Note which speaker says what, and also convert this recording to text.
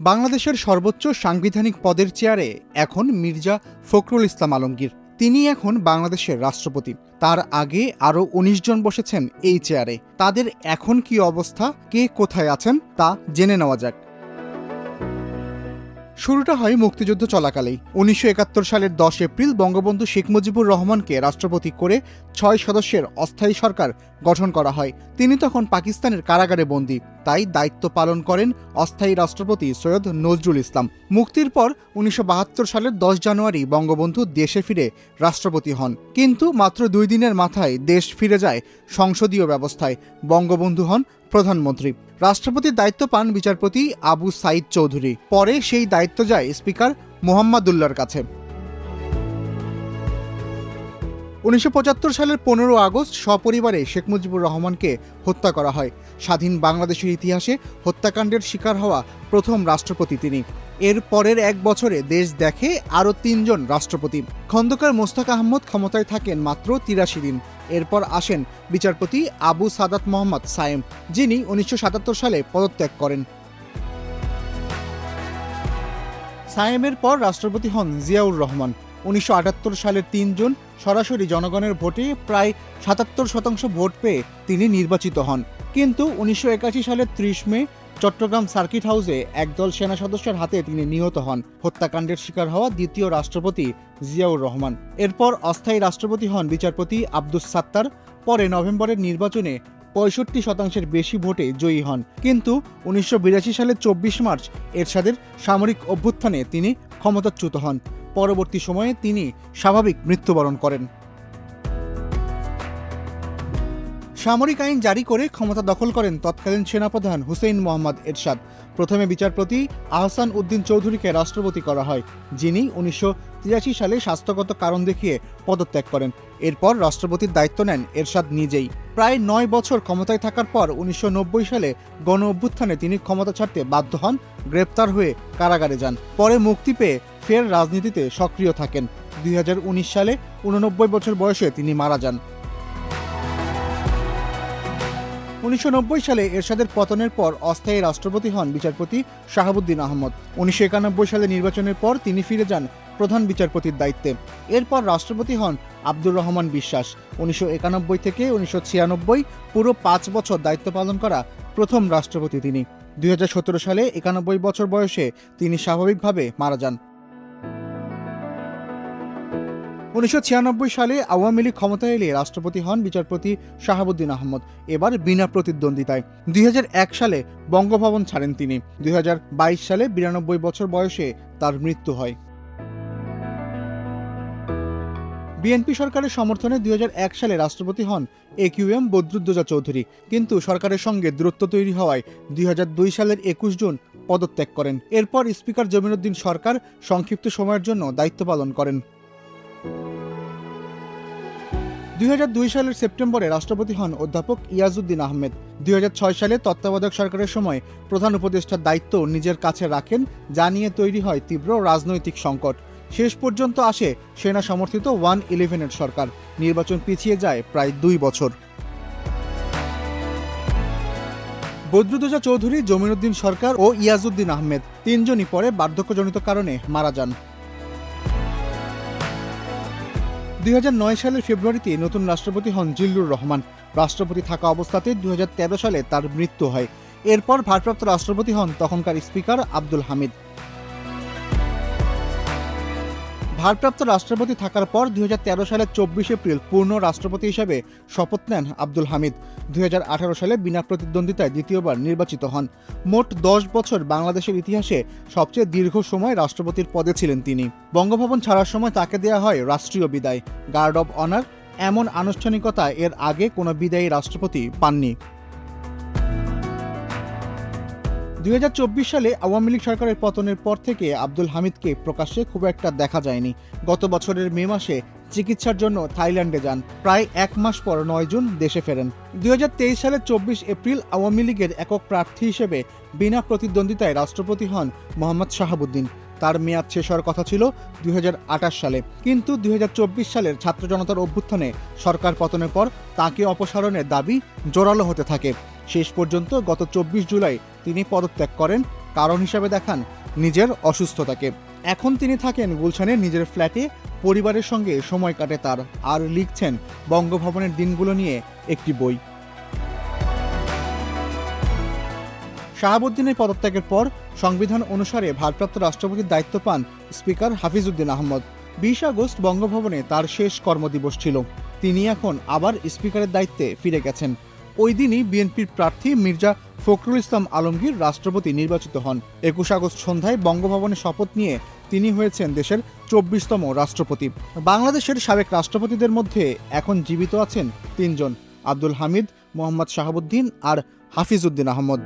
Speaker 1: বাংলাদেশের সর্বোচ্চ সাংবিধানিক পদের চেয়ারে এখন মির্জা ফখরুল ইসলাম আলমগীর। তিনি এখন বাংলাদেশের রাষ্ট্রপতি। তার আগে আরও ১৯ জন বসেছেন এই চেয়ারে। তাদের এখন কি অবস্থা, কে কোথায় আছেন তা জেনে নেওয়া যাক। শুরুটা হয় মুক্তিযুদ্ধ চলাকালেই। ১৯৭১ সালের ১০ এপ্রিল বঙ্গবন্ধু শেখ মুজিবুর রহমানকে রাষ্ট্রপতি করে ৬ সদস্যের অস্থায়ী সরকার গঠন করা হয়। তিনি তখন পাকিস্তানের কারাগারে বন্দী, তাই দায়িত্ব পালন করেন অস্থায়ী রাষ্ট্রপতি সৈয়দ নজরুল ইসলাম। মুক্তির পর ১৯৭২ সালের ১০ জানুয়ারি বঙ্গবন্ধু দেশে ফিরে রাষ্ট্রপতি হন। কিন্তু মাত্র ২ দিনের মাথায় দেশ ফিরে যায় সংসদীয় ব্যবস্থায়। বঙ্গবন্ধু হন প্রধানমন্ত্রী। রাষ্ট্রপতির দায়িত্ব পান বিচারপতি আবু সাঈদ চৌধুরী। পরে সেই দায়িত্ব যায় স্পিকার মোহাম্মদুল্লাহর কাছে। ১৯৭৫ সালের ১৫ আগস্ট সপরিবারে শেখ মুজিবুর রহমানকে হত্যা করা হয়। স্বাধীন বাংলাদেশের ইতিহাসে হত্যাকাণ্ডের শিকার হওয়া প্রথম রাষ্ট্রপতি তিনি। এর পরের এক বছরে দেশ দেখে আরও ৩ জন রাষ্ট্রপতি। খন্দকার মোস্তাক আহমদ ক্ষমতায় থাকেন মাত্র ৮৩ দিন। এরপর আসেন বিচারপতি আবু সাদাত মোহাম্মদ সায়েম, যিনি ১৯৭৭ সালে পদত্যাগ করেন। সায়েমের পর রাষ্ট্রপতি হন জিয়াউর রহমান। ১৯৭৮ সালের ৩ জুন সরাসরি জনগণের ভোটে প্রায় ৭৭% ভোট পেয়ে তিনি নির্বাচিত হন। কিন্তু ১৯৮১ সালের ৩০ মে চট্টগ্রাম সার্কিট হাউসে একদল সেনা সদস্যের হাতে তিনি নিহত হন। হত্যাকাণ্ডের শিকার হওয়া দ্বিতীয় রাষ্ট্রপতি জিয়াউর রহমান। এরপর অস্থায়ী রাষ্ট্রপতি হন বিচারপতি আব্দুস সাত্তার। পরে নভেম্বরের নির্বাচনে ৬৫% বেশি ভোটে জয়ী হন। কিন্তু ১৯৮২ সালের ২৪ মার্চ এরশাদের সামরিক অভ্যুত্থানে তিনি ক্ষমতাচ্যুত হন। পরবর্তী সময়ে তিনি স্বাভাবিক মৃত্যুবরণ করেন। সামরিক আইন জারি করে ক্ষমতা দখল করেন তৎকালীন সেনাপ্রধান হুসেইন মোহাম্মদ এরশাদ। প্রথমে বিচারপতি আহসান উদ্দিন চৌধুরীকে রাষ্ট্রপতি করা হয়, যিনি ১৯৮৩ সালে স্বাস্থ্যগত কারণ দেখিয়ে পদত্যাগ করেন। এরপর রাষ্ট্রপতির দায়িত্ব নেন এরশাদ নিজেই। প্রায় ৯ বছর ক্ষমতায় থাকার পর ১৯৯০ সালে গণ অভ্যুত্থানে তিনি ক্ষমতা ছাড়তে বাধ্য হন, গ্রেপ্তার হয়ে কারাগারে যান। পরে মুক্তি পেয়ে ফের রাজনীতিতে সক্রিয় থাকেন। ২০১৯ সালে ৮৯ বছর বয়সে তিনি মারা যান। ১৯৯০ সালে এরশাদের পতনের পর অস্থায়ী রাষ্ট্রপতি হন বিচারপতি শাহাবুদ্দিন আহমদ। ১৯৯১ সালে নির্বাচনের পর তিনি ফিরে যান প্রধান বিচারপতির দায়িত্বে। এরপর রাষ্ট্রপতি হন আব্দুর রহমান বিশ্বাস। ১৯৯১ থেকে ১৯৯৬ পুরো ৫ বছর দায়িত্ব পালন করা প্রথম রাষ্ট্রপতি তিনি। ২০১৭ সালে ৯১ বছর বয়সে তিনি স্বাভাবিকভাবে মারা যান। ১৯৯৬ সালে আওয়ামী লীগ ক্ষমতায় এলে রাষ্ট্রপতি হন বিচারপতি শাহাবুদ্দিন আহমদ, এবার বিনা প্রতিদ্বন্দ্বিতায়। ২০০১ সালে বঙ্গভবন ছাড়েন তিনি। ২০২২ সালে ৯২ বছর বয়সে তার মৃত্যু হয়। বিএনপি সরকারের সমর্থনে ২০০১ সালে রাষ্ট্রপতি হন AQM বদরুদ্দোজা চৌধুরী, কিন্তু সরকারের সঙ্গে দূরত্ব তৈরি হওয়ায় ২০০২ সালের ২১ জুন পদত্যাগ করেন। এরপর স্পিকার জমিরুদ্দিন সরকার সংক্ষিপ্ত সময়ের জন্য দায়িত্ব পালন করেন। ২০০২ সালের সেপ্টেম্বরে রাষ্ট্রপতি হন অধ্যাপক ইয়াজউদ্দিন আহমেদ। ২০০৬ সালে তত্ত্বাবধায়ক সরকারের সময় প্রধান উপদেষ্টার দায়িত্ব নিজের কাছে রাখেন, যা নিয়ে তৈরি হয় তীব্র রাজনৈতিক সংকট। শেষ পর্যন্ত আসে সেনা সমর্থিত 1-11 সরকার। নির্বাচন পিছিয়ে যায় প্রায় ২ বছর। বদরুদ্দোজা চৌধুরী, জমিরুদ্দিন সরকার ও ইয়াজউদ্দিন আহমেদ তিনজনই পরে বার্ধক্যজনিত কারণে মারা যান। ২০০৯ সালের ফেব্রুয়ারিতে নতুন রাষ্ট্রপতি হন জিল্লুর রহমান। রাষ্ট্রপতি থাকা অবস্থাতে ২০১৩ সালে তার মৃত্যু হয়। এরপর ভারপ্রাপ্ত রাষ্ট্রপতি হন তখনকার স্পিকার আব্দুল হামিদ। ভারপ্রাপ্ত রাষ্ট্রপতি থাকার পর ২০১৩ সালের ২৪ এপ্রিল পূর্ণ রাষ্ট্রপতি হিসেবে শপথ নেন আব্দুল হামিদ। ২০১৮ সালে বিনা প্রতিদ্বন্দ্বিতায় দ্বিতীয়বার নির্বাচিত হন। মোট ১০ বছর বাংলাদেশের ইতিহাসে সবচেয়ে দীর্ঘ সময় রাষ্ট্রপতির পদে ছিলেন তিনি। বঙ্গভবন ছাড়ার সময় তাকে দেয়া হয় রাষ্ট্রীয় বিদায়, গার্ড অব অনার। এমন আনুষ্ঠানিকতা এর আগে কোনো বিদায়ী রাষ্ট্রপতি পাননি। ২০২৪ সালে আওয়ামী লীগ সরকারের পতনের পর থেকে আব্দুল হামিদকে প্রকাশ্যে খুব একটা দেখা যায়নি। গত বছরের মে মাসে চিকিৎসার জন্য থাইল্যান্ডে যান। প্রায় ১ মাস পর ৯ জুন দেশে ফেরেন। ২০২৩ সালের ২৪ এপ্রিল আওয়ামী লীগের একক প্রার্থী হিসেবে বিনা প্রতিদ্বন্দ্বিতায় রাষ্ট্রপতি হন মোহাম্মদ শাহাবুদ্দিন। তার মেয়াদ শেষ হওয়ার কথা ছিল ২০২৮ সালে, কিন্তু ২০২৪ সালের ছাত্র জনতার অভ্যুত্থানে সরকার পতনের পর তাকে অপসারণের দাবি জোরালো হতে থাকে। শেষ পর্যন্ত গত ২৪ জুলাই তিনি পদত্যাগ করেন কারণ হিসাবে দেখান নিজের অসুস্থতাকে। এখন তিনি থাকেন গুলশানের নিজের ফ্ল্যাটে, পরিবারের সঙ্গে সময় কাটে তার, আর লিখছেন বঙ্গভবনের দিনগুলো নিয়ে একটি বই। শাহাবুদ্দিনের পদত্যাগের পর সংবিধান অনুসারে ভারপ্রাপ্ত রাষ্ট্রপতির দায়িত্ব পান স্পিকার হাফিজউদ্দিন আহমদ। 20 আগস্ট বঙ্গভবনে তার শেষ কর্মদিবস ছিল। তিনি এখন আবার স্পিকারের দায়িত্বে ফিরে গেছেন। ওই দিনই বিএনপির প্রার্থী মির্জা ফখরুল ইসলাম আলমগীর রাষ্ট্রপতি নির্বাচিত হন। 21 আগস্ট সন্ধ্যায় বঙ্গভবনে শপথ নিয়ে তিনি হয়েছেন দেশের 24তম রাষ্ট্রপতি। বাংলাদেশের সাবেক রাষ্ট্রপতিদের মধ্যে এখন জীবিত আছেন 3 জন: আব্দুল হামিদ, মোহাম্মদ শাহাবুদ্দিন আর হাফিজউদ্দিন আহমদ।